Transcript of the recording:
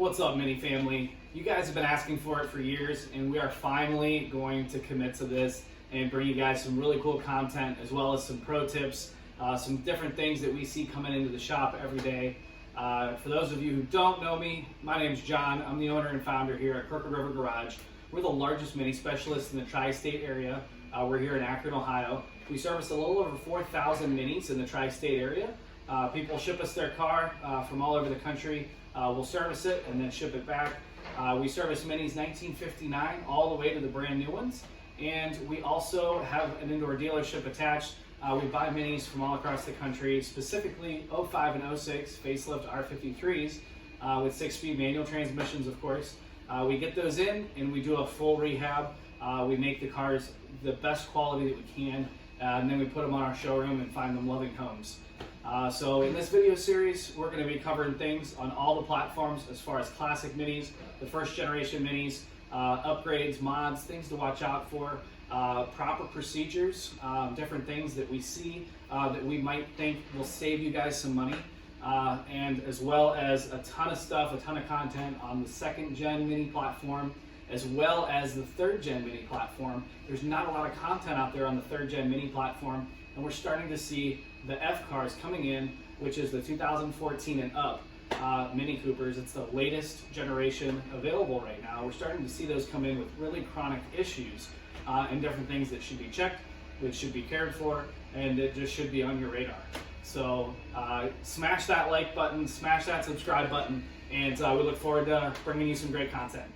What's up, Mini family? You guys have been asking for it for years, and we are finally going to commit to this and bring you guys some really cool content, as well as some pro tips, some different things that we see coming into the shop every day. For those of you who don't know me, my name's John. I'm the owner and founder here at Crooked River Garage. We're the largest mini specialist in the tri-state area. We're here in Akron, Ohio. We service a little over 4,000 minis in the tri-state area. People ship us their car from all over the country. We'll service it and then ship it back. We service minis 1959 all the way to the brand new ones. And we also have an indoor dealership attached. We buy minis from all across the country, specifically 05 and 06 facelift R53s with 6-speed manual transmissions, of course. We get those in and we do a full rehab. We make the cars the best quality that we can, and then we put them on our showroom and find them loving homes. So in this video series, we're going to be covering things on all the platforms as far as classic minis, the first generation minis, upgrades, mods, things to watch out for, proper procedures, different things that we see that we might think will save you guys some money, and as well as a ton of stuff, a ton of content on the second gen mini platform, as well as the third gen mini platform. There's not a lot of content out there on the third gen mini platform, and we're starting to see the F cars coming in, which is the 2014 and up Mini Coopers. It's the latest generation available right now. We're starting to see those come in with really chronic issues and different things that should be checked, that should be cared for, and that just should be on your radar. So smash that like button, smash that subscribe button, and we look forward to bringing you some great content.